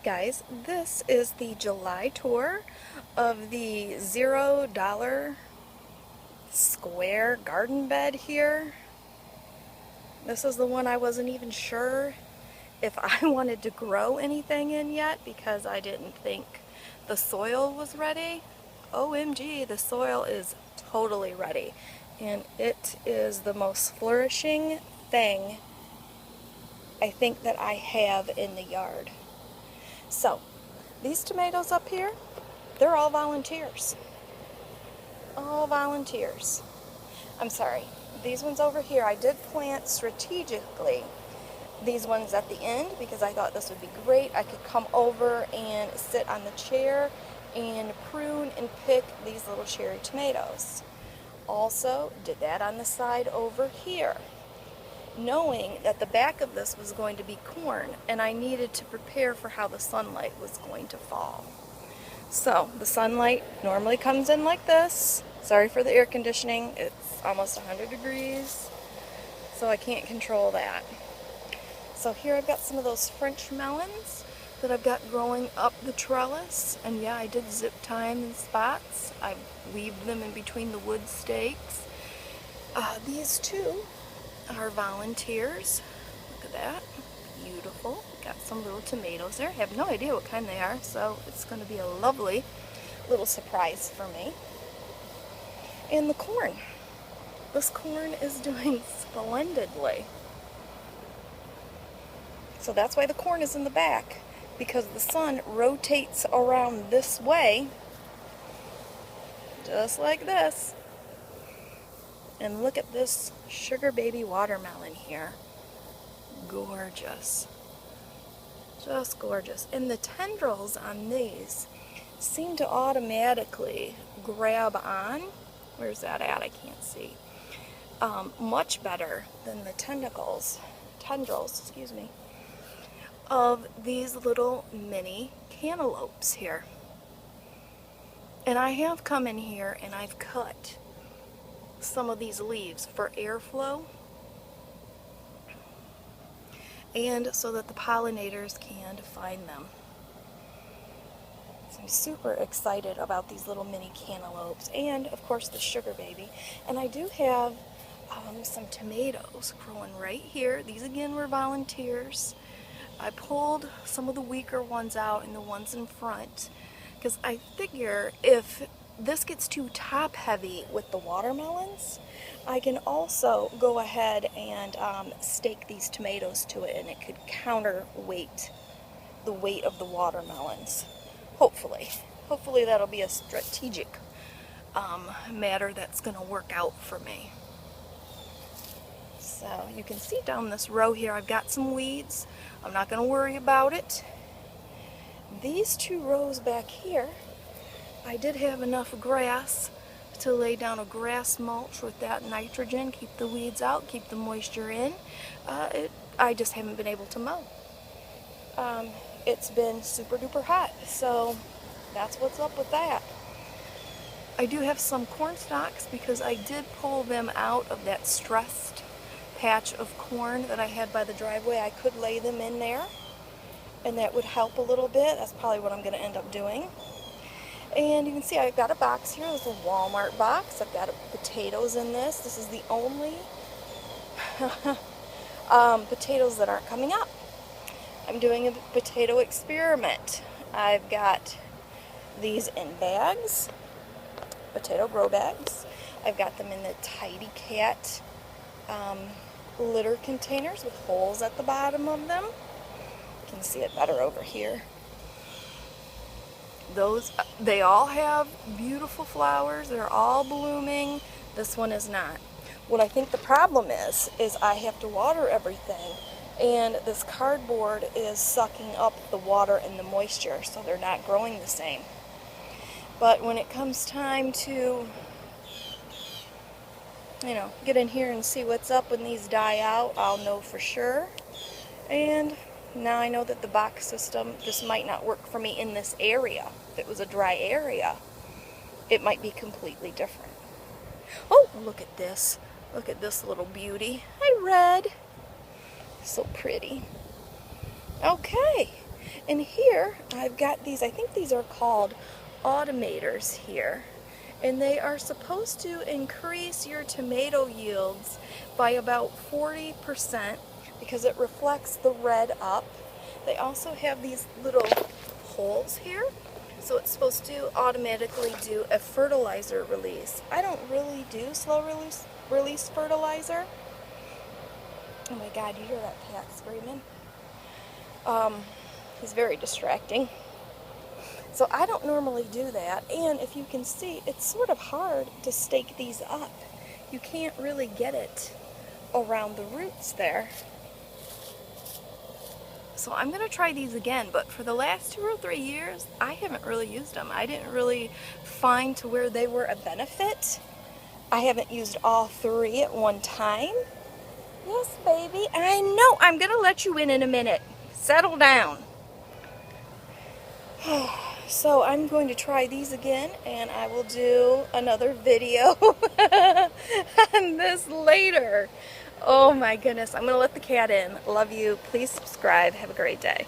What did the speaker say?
guys, this is the July tour of the $0 square garden bed here. This is the one I wasn't even sure if I wanted to grow anything in yet because I didn't think the soil was ready. OMG, the soil is totally ready, and it is the most flourishing thing I think that I have in the yard. So, these tomatoes up here, they're all volunteers. All volunteers. I'm sorry, these ones over here I did plant strategically. These ones at the end because I thought this would be great. I could come over and sit on the chair and prune and pick these little cherry tomatoes. Also did that on the side over here, knowing that the back of this was going to be corn and I needed to prepare for how the sunlight was going to fall. So the sunlight normally comes in like this. Sorry for the air conditioning, it's almost 100 degrees, so I can't control that. So here I've got some of those French melons that I've got growing up the trellis, and yeah, I did zip tie them in spots. I weaved them in between the wood stakes. These two are volunteers. Look at that, beautiful. Got some little tomatoes there. I have no idea what kind they are, so it's going to be a lovely little surprise for me. And the corn. This corn is doing splendidly. So that's why the corn is in the back, because the sun rotates around this way, just like this. And look at this sugar baby watermelon here. Gorgeous. Just gorgeous. And the tendrils on these seem to automatically grab on. Where's that at? I can't see. Much better than the tendrils, excuse me, of these little mini cantaloupes here. And I have come in here and I've cut some of these leaves for airflow and so that the pollinators can find them. So I'm super excited about these little mini cantaloupes and of course the sugar baby. And I do have some tomatoes growing right here. These again were volunteers. I pulled some of the weaker ones out and the ones in front because I figure if this gets too top heavy with the watermelons, I can also go ahead and stake these tomatoes to it and it could counterweight the weight of the watermelons. Hopefully that'll be a strategic matter that's going to work out for me. So you can see down this row here I've got some weeds. I'm not going to worry about it. These two rows back here, I did have enough grass to lay down a grass mulch with that nitrogen, keep the weeds out, keep the moisture in. I just haven't been able to mow. It's been super duper hot, so that's what's up with that. I do have some corn stalks because I did pull them out of that stressed patch of corn that I had by the driveway. I could lay them in there and that would help a little bit. That's probably what I'm going to end up doing. And you can see I've got a box here. This is a Walmart box. I've got potatoes in this. This is the only potatoes that aren't coming up. I'm doing a potato experiment. I've got these in bags, potato grow bags. I've got them in the Tidy Cat litter containers with holes at the bottom of them. You can see it better over here. They all have beautiful flowers. They're all blooming. This one is not. What I think the problem is I have to water everything, and this cardboard is sucking up the water and the moisture, so they're not growing the same. But when it comes time to get in here and see what's up when these die out, I'll know for sure. And now I know that the box system just might not work for me in this area. If it was a dry area, it might be completely different. Oh, look at this. Look at this little beauty. Hi, Red. So pretty. Okay. And here I've got these, I think these are called automators here. And they are supposed to increase your tomato yields by about 40% because it reflects the red up. They also have these little holes here, so it's supposed to automatically do a fertilizer release. I don't really do slow release fertilizer. Oh my God, you hear that cat screaming? He's very distracting. So I don't normally do that, and if you can see, it's sort of hard to stake these up. You can't really get it around the roots there. So I'm going to try these again, but for the last 2 or 3 years, I haven't really used them. I didn't really find to where they were a benefit. I haven't used all 3 at one time. Yes, baby, I know. I'm going to let you in a minute. Settle down. So I'm going to try these again, and I will do another video on this later. Oh my goodness, I'm going to let the cat in. Love you. Please subscribe. Have a great day.